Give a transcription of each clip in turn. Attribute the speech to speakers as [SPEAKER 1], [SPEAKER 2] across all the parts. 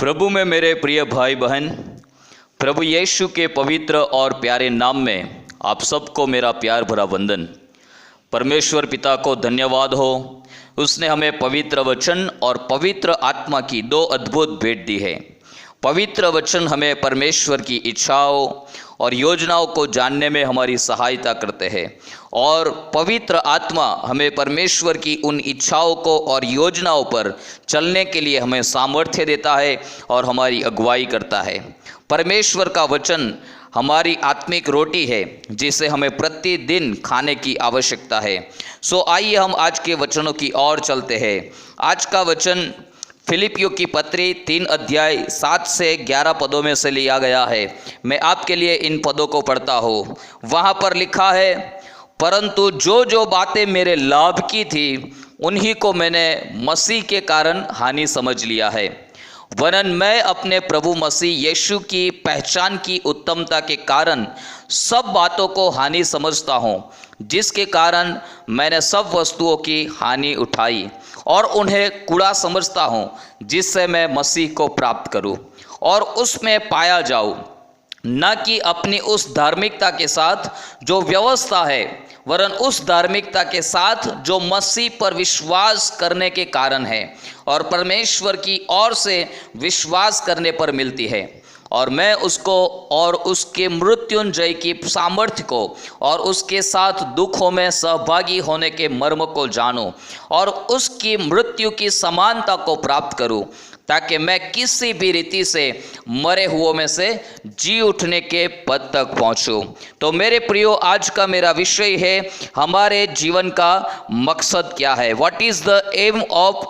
[SPEAKER 1] प्रभु में मेरे प्रिय भाई बहन, प्रभु यीशु के पवित्र और प्यारे नाम में आप सबको मेरा प्यार भरा वंदन। परमेश्वर पिता को धन्यवाद हो, उसने हमें पवित्र वचन और पवित्र आत्मा की दो अद्भुत भेंट दी है। पवित्र वचन हमें परमेश्वर की इच्छाओं और योजनाओं को जानने में हमारी सहायता करते हैं और पवित्र आत्मा हमें परमेश्वर की उन इच्छाओं को और योजनाओं पर चलने के लिए हमें सामर्थ्य देता है और हमारी अगुवाई करता है। परमेश्वर का वचन हमारी आत्मिक रोटी है जिसे हमें प्रतिदिन खाने की आवश्यकता है। सो आइए हम आज के वचनों की ओर चलते हैं। आज का वचन फिलिपियों की पत्री 3 अध्याय 7 से 11 पदों में से लिया गया है। मैं आपके लिए इन पदों को पढ़ता हूँ। वहाँ पर लिखा है, परंतु जो जो बातें मेरे लाभ की थी उन्हीं को मैंने मसीह के कारण हानि समझ लिया है, वरन मैं अपने प्रभु मसीह यीशु की पहचान की उत्तमता के कारण सब बातों को हानि समझता हूँ, जिसके कारण मैंने सब वस्तुओं की हानि उठाई और उन्हें कूड़ा समझता हूँ, जिससे मैं मसीह को प्राप्त करूँ और उसमें पाया जाऊँ, न कि अपनी उस धार्मिकता के साथ जो व्यवस्था है, वरन उस धार्मिकता के साथ जो मसीह पर विश्वास करने के कारण है और परमेश्वर की ओर से विश्वास करने पर मिलती है। और मैं उसको और उसके मृत्युंजय की सामर्थ्य को और उसके साथ दुखों में सहभागी होने के मर्म को जानूं और उसकी मृत्यु की समानता को प्राप्त करूं, ताकि मैं किसी भी रीति से मरे हुओं में से जी उठने के पद तक पहुंचूं। तो मेरे प्रियो, आज का मेरा विषय है हमारे जीवन का मकसद क्या है। What is the aim of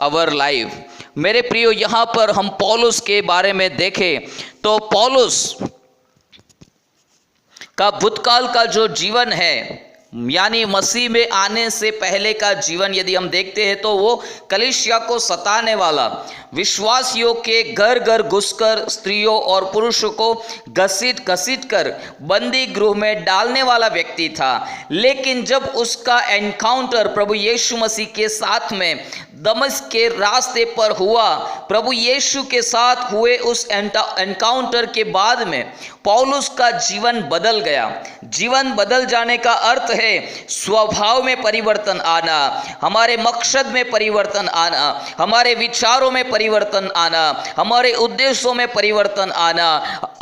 [SPEAKER 1] our life. मेरे प्रियो, यहाँ पर हम पौलुस के बारे में देखें तो पौलुस का भूतकाल का जो जीवन है, यानी मसीह में आने से पहले का जीवन यदि हम देखते हैं तो वो कलीसिया को सताने वाला, विश्वासियों के घर घर घुसकर स्त्रियों और पुरुषों को घसीट घसीट कर बंदी गृह में डालने वाला व्यक्ति था। लेकिन जब उसका एनकाउंटर प्रभु यीशु मसीह के साथ में दमिश्क के रास्ते पर हुआ, प्रभु यीशु के साथ हुए उस एनकाउंटर के बाद में पौलुस का जीवन बदल गया। जीवन बदल जाने का अर्थ है स्वभाव में परिवर्तन आना, हमारे मकसद में परिवर्तन आना, हमारे विचारों में परिवर्तन आना, हमारे उद्देश्यों में परिवर्तन आना,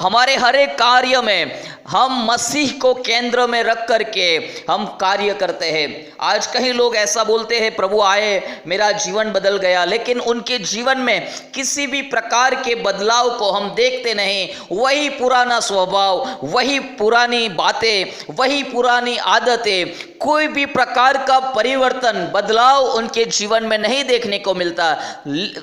[SPEAKER 1] हमारे हर एक कार्य में हम मसीह को केंद्र में रख करके हम कार्य करते हैं। आज कई लोग ऐसा बोलते हैं, प्रभु आए, मेरा जीवन बदल गया, लेकिन उनके जीवन में किसी भी प्रकार के बदलाव को हम देखते नहीं। वही पुराना स्वभाव, वही पुरानी बातें, वही पुरानी आदतें, कोई भी प्रकार का परिवर्तन, बदलाव उनके जीवन में नहीं देखने को मिलता।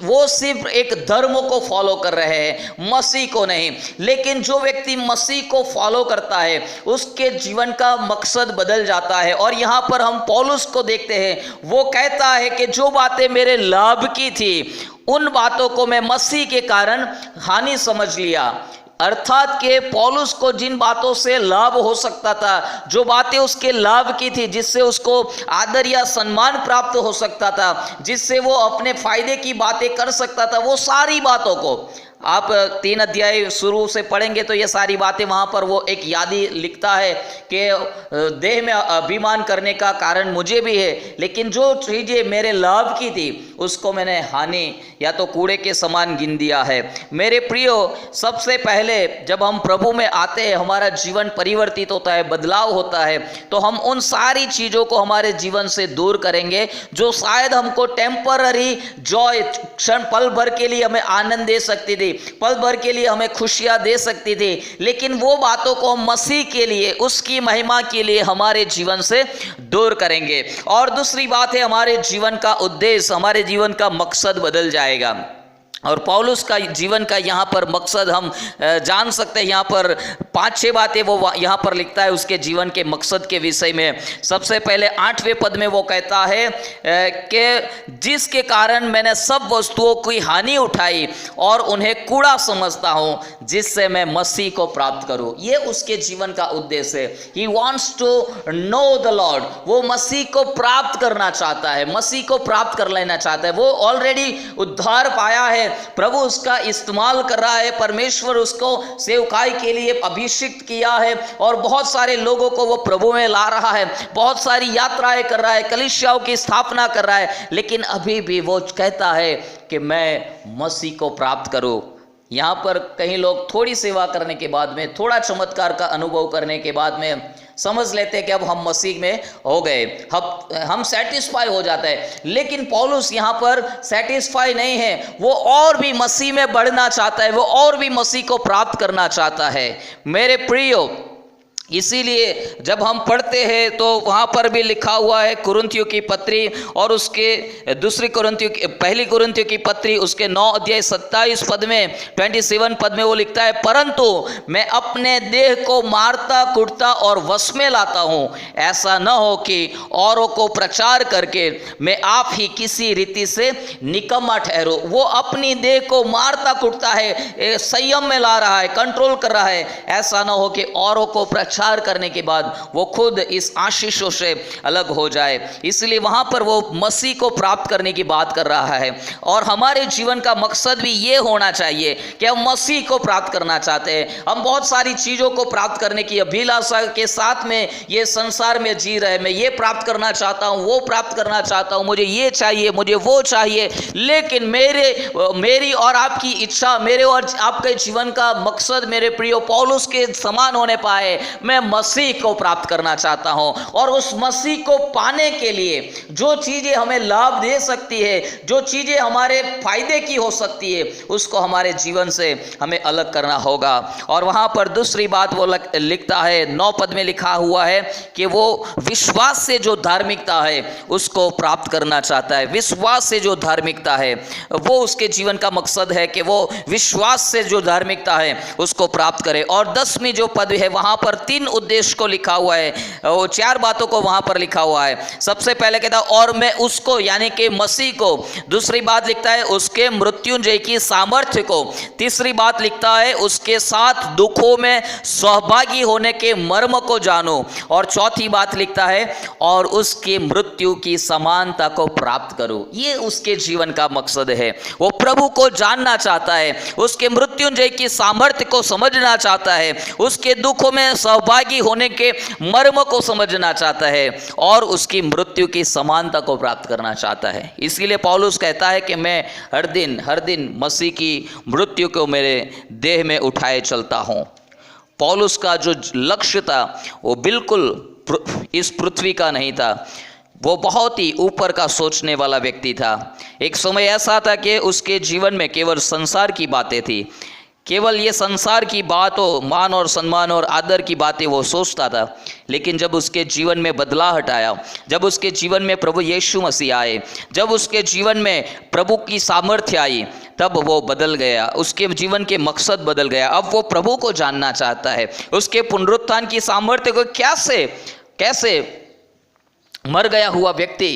[SPEAKER 1] वो सिर्फ एक धर्म को फॉलो कर रहे हैं, मसीह को नहीं। लेकिन जो व्यक्ति मसीह को फॉलो करता है उसके जीवन का मकसद बदल जाता है। और यहाँ पर हम पौलुस को देखते हैं, वो कहता है कि जो बातें मेरे लाभ की थी उन बातों को मैं मसीह के कारण हानि समझ लिया। अर्थात के पौलुस को जिन बातों से लाभ हो सकता था, जो बातें उसके लाभ की थी, जिससे उसको आदर या सम्मान प्राप्त हो सकता था, जिससे वो अपने फायदे की बातें कर सकता था, वो सारी बातों को आप 3 अध्याय शुरू से पढ़ेंगे तो ये सारी बातें वहाँ पर वो एक यादी लिखता है कि देह में अभिमान करने का कारण मुझे भी है, लेकिन जो चीज़ें मेरे लाभ की थी उसको मैंने हानि या तो कूड़े के समान गिन दिया है। मेरे प्रियो, सबसे पहले जब हम प्रभु में आते हैं, हमारा जीवन परिवर्तित होता है, बदलाव होता है, तो हम उन सारी चीज़ों को हमारे जीवन से दूर करेंगे जो शायद हमको टेम्पररी जॉय, क्षण पल भर के लिए हमें आनंद दे सकती थी, पल भर के लिए हमें खुशियां दे सकती थी, लेकिन वो बातों को हम मसीह के लिए, उसकी महिमा के लिए हमारे जीवन से दूर करेंगे। और दूसरी बात है, हमारे जीवन का उद्देश्य, हमारे जीवन का मकसद बदल जाएगा। और पौलुस का जीवन का यहाँ पर मकसद हम जान सकते हैं। यहाँ पर 5-6 बातें वो यहाँ पर लिखता है उसके जीवन के मकसद के विषय में। सबसे पहले 8वें पद में वो कहता है कि जिसके कारण मैंने सब वस्तुओं की हानि उठाई और उन्हें कूड़ा समझता हूँ, जिससे मैं मसीह को प्राप्त करूँ। ये उसके जीवन का उद्देश्य है। He wants to know the Lord. वो मसीह को प्राप्त करना चाहता है, मसीह को प्राप्त कर लेना चाहता है। वो ऑलरेडी उद्धार पाया है, प्रभु उसका इस्तेमाल कर रहा है, परमेश्वर उसको सेवकाई के लिए अभिषिक्त किया है और बहुत सारे लोगों को वो प्रभु में ला रहा है, बहुत सारी यात्राएं कर रहा है, कलीसियाओं की स्थापना कर रहा है, लेकिन अभी भी वो कहता है कि मैं मसीह को प्राप्त करूं। यहाँ पर कई लोग थोड़ी सेवा करने के बाद में, थोड़ा चमत्कार का अनुभव करने के बाद में समझ लेते हैं कि अब हम मसीह में हो गए, हम सेटिस्फाई हो जाते हैं। लेकिन पौलुस यहाँ पर सेटिस्फाई नहीं है, वो और भी मसीह में बढ़ना चाहता है, वो और भी मसीह को प्राप्त करना चाहता है। मेरे प्रियो, इसीलिए जब हम पढ़ते हैं तो वहाँ पर भी लिखा हुआ है कुरिन्थियों की पत्री और उसके पहली कुरिन्थियों की पत्री उसके 9 अध्याय 27 पद में 27 पद में वो लिखता है, परंतु मैं अपने देह को मारता कुटता और वश में लाता हूँ, ऐसा न हो कि औरों को प्रचार करके मैं आप ही किसी रीति से निकम्मा ठहरूं। वो अपनी देह को मारता कुटता है, संयम में ला रहा है, कंट्रोल कर रहा है, ऐसा न हो कि औरों को प्रचार करने के बाद वो खुद इस आशीषों से अलग हो जाए। इसलिए वहां पर वो मसीह को प्राप्त करने की बात कर रहा है। और हमारे जीवन का मकसद भी ये होना चाहिए कि हम मसीह को प्राप्त करना चाहते हैं। हम बहुत सारी चीजों को प्राप्त करने की अभिलाषा के साथ में ये संसार में जी रहे, मैं ये प्राप्त करना चाहता हूँ, वो प्राप्त करना चाहता हूँ, मुझे ये चाहिए, मुझे वो चाहिए, लेकिन मेरी और आपकी इच्छा, मेरे और आपके जीवन का मकसद मेरे प्रियो पौलुस के समान होने पाए। मैं मसीह को प्राप्त करना चाहता हूं और उस मसीह को पाने के लिए जो चीजें हमें लाभ दे सकती है, जो चीजें हमारे फायदे की हो सकती है, उसको हमारे जीवन से हमें अलग करना होगा। और वहां पर दूसरी बात वो लिखता है, 9 पद में लिखा हुआ है कि वो विश्वास से जो धार्मिकता है उसको प्राप्त करना चाहता है। विश्वास से जो धार्मिकता है वो उसके जीवन का मकसद है कि वो विश्वास से जो धार्मिकता है उसको प्राप्त करे। और 10वीं जो पद है वहां पर 3 उद्देश्य को लिखा हुआ है, वो 4 बातों को वहां पर लिखा हुआ है। सबसे पहले कहता है और मैं उसको यानी कि मसीह को, दूसरी बात लिखता है उसके मृत्युंजय की सामर्थ्य को, तीसरी बात लिखता है उसके साथ दुखों में सहभागी होने के मर्म को जानो, और चौथी बात लिखता है और उसकी मृत्यु की समानता को प्राप्त करो। ये उसके जीवन का मकसद है। वो प्रभु को जानना चाहता है, उसके मृत्युंजय की सामर्थ्य को समझना चाहता है, उसके दुखों में सहभागी होने के मर्म को समझना चाहता है और उसकी मृत्यु की समानता को प्राप्त करना चाहता है। इसीलिए पौलुस कहता है कि मैं हर दिन मसीह की मृत्यु को मेरे देह में उठाए चलता हूं। पौलुस का जो लक्ष्य था वो बिल्कुल इस पृथ्वी का नहीं था, वो बहुत ही ऊपर का सोचने वाला व्यक्ति था। एक समय ऐसा था कि उसके जीवन में केवल संसार की बातें थी, केवल ये संसार की बातों, मान और सम्मान और आदर की बातें वो सोचता था। लेकिन जब उसके जीवन में बदलाहट आया, जब उसके जीवन में प्रभु यीशु मसीह आए, जब उसके जीवन में प्रभु की सामर्थ्य आई, तब वो बदल गया, उसके जीवन के मकसद बदल गया। अब वो प्रभु को जानना चाहता है, उसके पुनरुत्थान की सामर्थ्य को कैसे मर गया हुआ व्यक्ति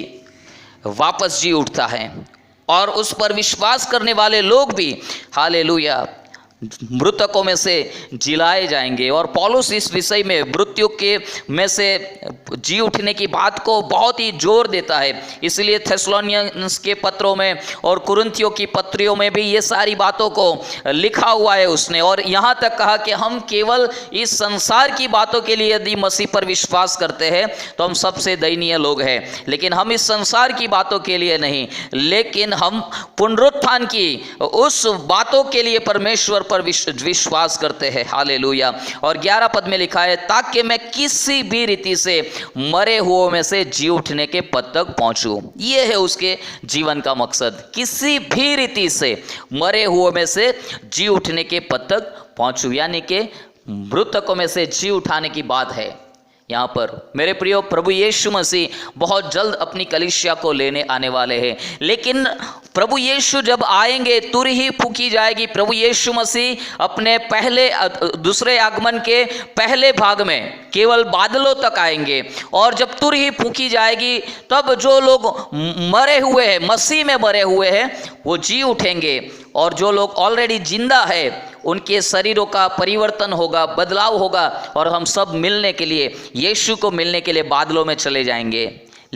[SPEAKER 1] वापस जी उठता है और उस पर विश्वास करने वाले लोग भी हालेलुया मृतकों में से जिलाए जाएंगे। और पौलुस इस विषय में मृत्यु के में से जी उठने की बात को बहुत ही जोर देता है। इसलिए थेसलोनियंस के पत्रों में और कुरिन्थियों की पत्रियों में भी ये सारी बातों को लिखा हुआ है उसने। और यहाँ तक कहा कि हम केवल इस संसार की बातों के लिए यदि मसीह पर विश्वास करते हैं तो हम सबसे दयनीय लोग हैं, लेकिन हम इस संसार की बातों के लिए नहीं, लेकिन हम पुनरुत्थान की उस बातों के लिए परमेश्वर पर विश्वास करते हैं। हालेलुया। और 11 पद में लिखा है ताकि मैं किसी भी रीति से मरे हुओं में से जी उठने के पद तक पहुंचूं। ये है उसके जीवन का मकसद, किसी भी रीति से मरे हुओं में से जी उठने के पद तक पहुंचूं, यानी कि मृतकों में से जी उठाने की बात है यहाँ पर। मेरे प्रियो, प्रभु यीशु मसीह बहुत जल्द अपनी कलीसिया को लेने आने वाले हैं, लेकिन प्रभु यीशु जब आएंगे तुरही ही फूंकी जाएगी। प्रभु यीशु मसीह अपने दूसरे आगमन के पहले भाग में केवल बादलों तक आएंगे और जब तुरही ही फूंकी जाएगी तब जो लोग मरे हुए हैं, मसीह में मरे हुए हैं, वो जी उठेंगे और जो लोग ऑलरेडी जिंदा है उनके शरीरों का परिवर्तन होगा, बदलाव होगा और हम सब मिलने के लिए, यीशु को मिलने के लिए बादलों में चले जाएंगे।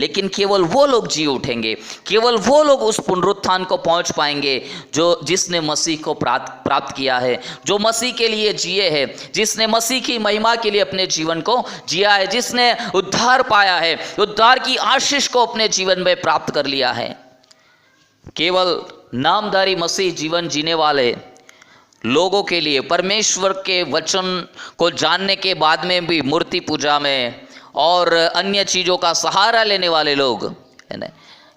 [SPEAKER 1] लेकिन केवल वो लोग जी उठेंगे, केवल वो लोग उस पुनरुत्थान को पहुंच पाएंगे जो जिसने मसीह को प्राप्त किया है, जो मसीह के लिए जिए हैं, जिसने मसीह की महिमा के लिए अपने जीवन को जिया है, जिसने उद्धार पाया है, उद्धार की आशीष को अपने जीवन में प्राप्त कर लिया है। केवल नामधारी मसीह जीवन जीने वाले लोगों के लिए, परमेश्वर के वचन को जानने के बाद में भी मूर्ति पूजा में और अन्य चीज़ों का सहारा लेने वाले लोग है ना,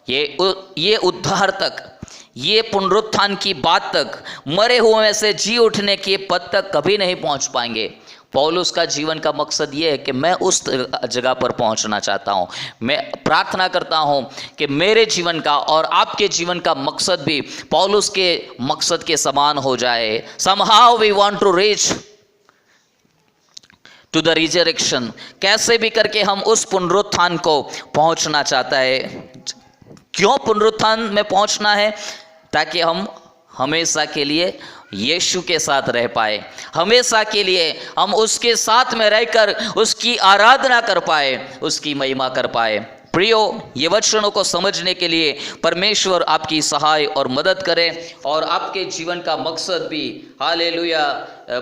[SPEAKER 1] ये उद्धार तक, ये पुनरुत्थान की बात तक, मरे हुए में से जी उठने के पद तक कभी नहीं पहुंच पाएंगे। पौलुस का जीवन का मकसद ये है कि मैं उस जगह पर पहुंचना चाहता हूं। मैं प्रार्थना करता हूं कि मेरे जीवन का और आपके जीवन का मकसद भी पौलुस के मकसद के समान हो जाए। Somehow we want to reach to the resurrection। कैसे भी करके हम उस पुनरुत्थान को पहुंचना चाहता है। क्यों पुनरुत्थान में पहुंचना है? ताकि हम हमेशा के लिए यीशु के साथ रह पाए, हमेशा के लिए हम उसके साथ में रहकर उसकी आराधना कर पाए, उसकी महिमा कर पाए। प्रियो, ये वचनों को समझने के लिए परमेश्वर आपकी सहाय और मदद करे और आपके जीवन का मकसद भी हालेलुया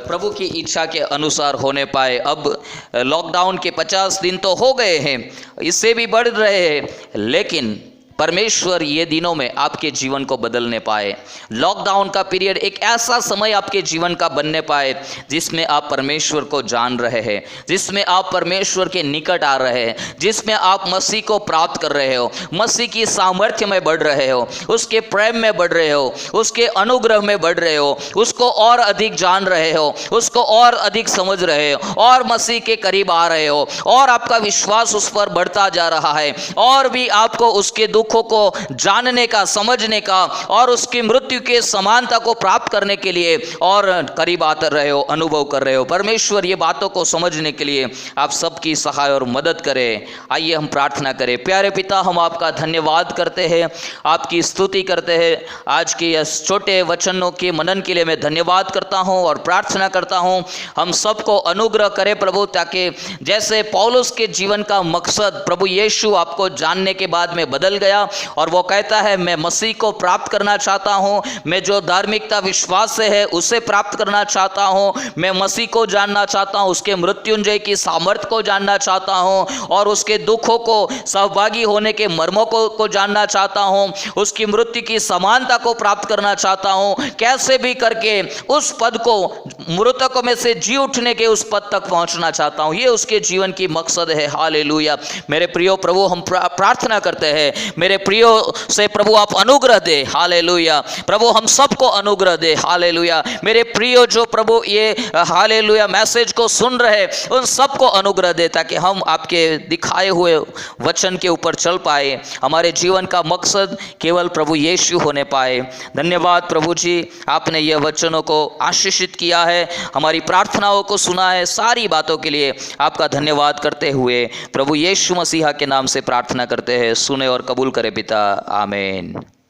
[SPEAKER 1] प्रभु की इच्छा के अनुसार होने पाए। अब लॉकडाउन के 50 दिन तो हो गए हैं, इससे भी बढ़ रहे हैं, लेकिन परमेश्वर ये दिनों में आपके जीवन को बदलने पाए। लॉकडाउन का पीरियड एक ऐसा समय आपके जीवन का बनने पाए जिसमें आप परमेश्वर को जान रहे हैं, जिसमें आप परमेश्वर के निकट आ रहे हैं, जिसमें आप मसीह को प्राप्त कर रहे हो, मसीह की सामर्थ्य में बढ़ रहे हो, उसके प्रेम में बढ़ रहे हो, उसके अनुग्रह में बढ़ रहे हो, उसको और अधिक जान रहे हो, उसको और अधिक समझ रहे हो और मसीह के करीब आ रहे हो और आपका विश्वास उस पर बढ़ता जा रहा है और भी आपको उसके दुखों को जानने का, समझने का और उसकी मृत्यु के समानता को प्राप्त करने के लिए और करीब आते रहे हो, अनुभव कर रहे हो। परमेश्वर ये बातों को समझने के लिए आप सबकी सहाय और मदद करें। आइए हम प्रार्थना करें। प्यारे पिता, हम आपका धन्यवाद करते हैं, आपकी स्तुति करते हैं। आज के इस छोटे वचनों के मनन के लिए मैं धन्यवाद करता हूं और प्रार्थना करता हूं हम सबको अनुग्रह करें प्रभु, ताकि जैसे पौलुस के जीवन का मकसद प्रभु यीशु आपको जानने के बाद में बदल गया और वो कहता है मैं मसीह को प्राप्त करना चाहता हूं, मैं जो धार्मिकता विश्वास से है उसे प्राप्त करना चाहता हूं, मैं मसीह को जानना चाहता हूं, उसके मृत्युंजय की सामर्थ्य को जानना चाहता हूं और उसके दुखों को सहभागी होने के मर्मों को जानना चाहता हूं, उसकी मृत्यु की समानता को प्राप्त करना चाहता हूं। कैसे भी करके उस पद को, मृतकों में से जी उठने के उस पद तक पहुंचना चाहता हूं। ये उसके जीवन की मकसद है। हालेलुया। मेरे प्रियो प्रभु, हम प्रार्थना करते हैं, मेरे प्रियो से प्रभु आप अनुग्रह दे। हालेलुया प्रभु, हम सबको अनुग्रह दे। हालेलुया। मेरे प्रियो जो प्रभु ये हालेलुया मैसेज को सुन रहे, उन सबको अनुग्रह दे, ताकि हम आपके दिखाए हुए वचन के ऊपर चल पाए। हमारे जीवन का मकसद केवल प्रभु यीशु होने पाए। धन्यवाद प्रभु जी, आपने ये वचनों को आशीषित किया है, हमारी प्रार्थनाओं को सुना है। सारी बातों के लिए आपका धन्यवाद करते हुए प्रभु यीशु मसीहा के नाम से प्रार्थना करते हैं। सुने और कबूल करे पिता। आमीन।